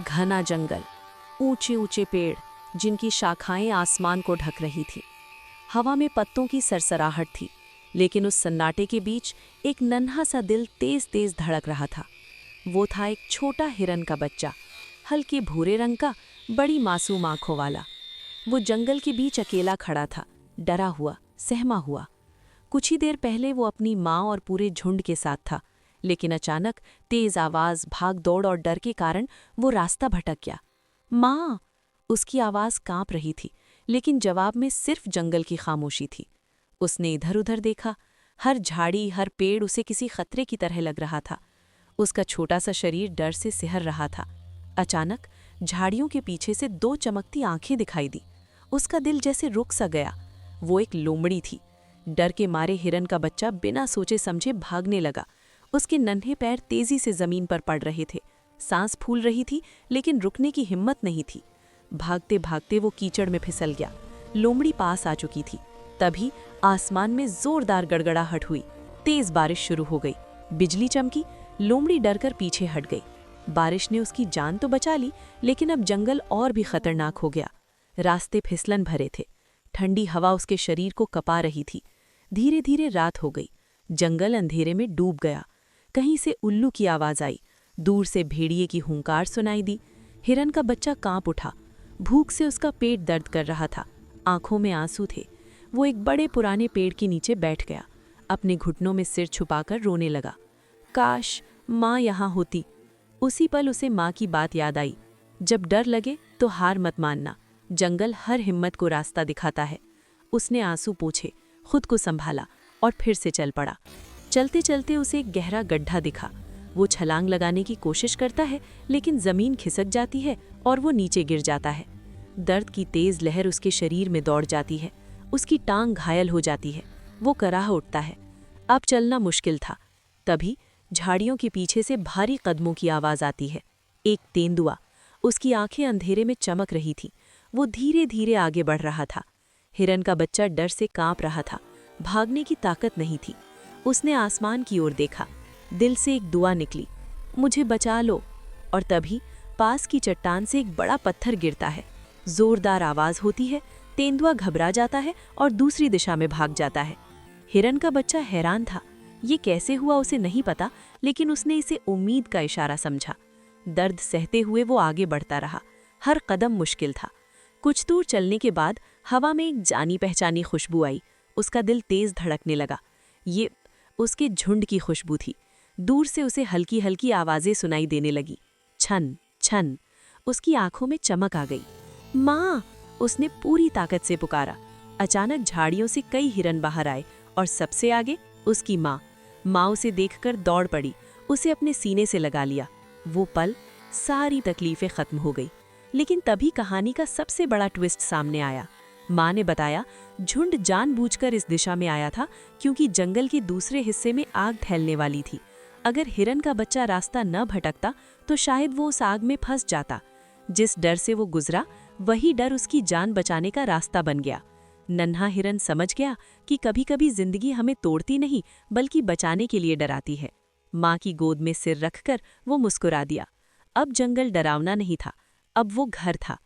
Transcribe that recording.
घना जंगल, ऊंचे ऊंचे पेड़ जिनकी शाखाएं आसमान को ढक रही थी। हवा में पत्तों की सरसराहट थी, लेकिन उस सन्नाटे के बीच एक नन्हा सा दिल तेज तेज धड़क रहा था। वो था एक छोटा हिरन का बच्चा, हल्के भूरे रंग का, बड़ी मासूम आंखों वाला। वो जंगल के बीच अकेला खड़ा था, डरा हुआ, सहमा हुआ। कुछ ही देर पहले वो अपनी माँ और पूरे झुंड के साथ था, लेकिन अचानक तेज आवाज, भाग दौड़ और डर के कारण वो रास्ता भटक गया। माँ! उसकी आवाज कांप रही थी, लेकिन जवाब में सिर्फ जंगल की खामोशी थी। उसने इधर उधर देखा। हर झाड़ी, हर पेड़ उसे किसी खतरे की तरह लग रहा था। उसका छोटा सा शरीर डर से सिहर रहा था। अचानक झाड़ियों के पीछे से दो चमकती आंखें दिखाई दी। उसका दिल जैसे रुक सा गया। वो एक लोमड़ी थी। डर के मारे हिरन का बच्चा बिना सोचे समझे भागने लगा। उसके नन्हे पैर तेजी से जमीन पर पड़ रहे थे। सांस फूल रही थी, लेकिन रुकने की हिम्मत नहीं थी। भागते भागते वो कीचड़ में फिसल गया। लोमड़ी पास आ चुकी थी। तभी आसमान में जोरदार गड़गड़ाहट हुई। तेज बारिश शुरू हो गई। बिजली चमकी। लोमड़ी डरकर पीछे हट गई। बारिश ने उसकी जान तो बचा ली, लेकिन अब जंगल और भी खतरनाक हो गया। रास्ते फिसलन भरे थे। ठंडी हवा उसके शरीर को कपा रही थी। धीरे धीरे रात हो गई। जंगल अंधेरे में डूब गया। कहीं से उल्लू की आवाज आई। दूर से भेड़िए की हुंकार सुनाई दी। हिरन का बच्चा कांप उठा। भूख से उसका पेट दर्द कर रहा था। आंखों में आंसू थे। वो एक बड़े पुराने पेड़ के नीचे बैठ गया। अपने घुटनों में सिर छुपाकर रोने लगा। काश माँ यहाँ होती। उसी पल उसे माँ की बात याद आई। जब डर लगे तो हार मत मानना। जंगल हर हिम्मत को रास्ता दिखाता है। उसने आंसू पोंछे, खुद को संभाला और फिर से चल पड़ा। चलते चलते उसे एक गहरा गड्ढा दिखा। वो छलांग लगाने की कोशिश करता है, लेकिन जमीन खिसक जाती है और वो नीचे गिर जाता है। दर्द की तेज लहर उसके शरीर में दौड़ जाती है। उसकी टांग घायल हो जाती है। वो कराह उठता है। अब चलना मुश्किल था। तभी झाड़ियों के पीछे से भारी कदमों की आवाज आती है। एक तेंदुआ। उसकी आंखें अंधेरे में चमक रही थी। वो धीरे धीरे आगे बढ़ रहा था। हिरन का बच्चा डर से कांप रहा था। भागने की ताकत नहीं थी। उसने आसमान की ओर देखा। दिल से एक दुआ निकली, मुझे बचा लो। और तभी पास की चट्टान से एक बड़ा पत्थर गिरता है। जोरदार आवाज होती है। तेंदुआ घबरा जाता है और दूसरी दिशा में भाग जाता है। हिरन का बच्चा हैरान था। ये कैसे हुआ उसे नहीं पता, लेकिन उसने इसे उम्मीद का इशारा समझा। दर्द सहते हुए वो आगे बढ़ता रहा। हर कदम मुश्किल था। कुछ दूर चलने के बाद हवा में एक जानी पहचानी खुशबू आई। उसका दिल तेज धड़कने लगा। ये उसके झुंड की खुशबू थी। दूर से उसे हल्की हल्की आवाजें सुनाई देने लगी। छन छन। उसकी आंखों में चमक आ गई। माँ! उसने पूरी ताकत से पुकारा। अचानक झाड़ियों से कई हिरन बाहर आए और सबसे आगे उसकी माँ। माँ उसे देखकर दौड़ पड़ी। उसे अपने सीने से लगा लिया। वो पल सारी तकलीफें खत्म हो गई। लेकिन तभी कहानी का सबसे बड़ा ट्विस्ट सामने आया। माँ ने बताया, झुंड जानबूझकर इस दिशा में आया था क्योंकि जंगल के दूसरे हिस्से में आग फैलने वाली थी। अगर हिरन का बच्चा रास्ता न भटकता तो शायद वो उस आग में फंस जाता। जिस डर से वो गुजरा, वही डर उसकी जान बचाने का रास्ता बन गया। नन्हा हिरन समझ गया कि कभी-कभी जिंदगी हमें तोड़ती नहीं, बल्कि बचाने के लिए डराती है। माँ की गोद में सिर रखकर वो मुस्कुरा दिया। अब जंगल डरावना नहीं था, अब वो घर था।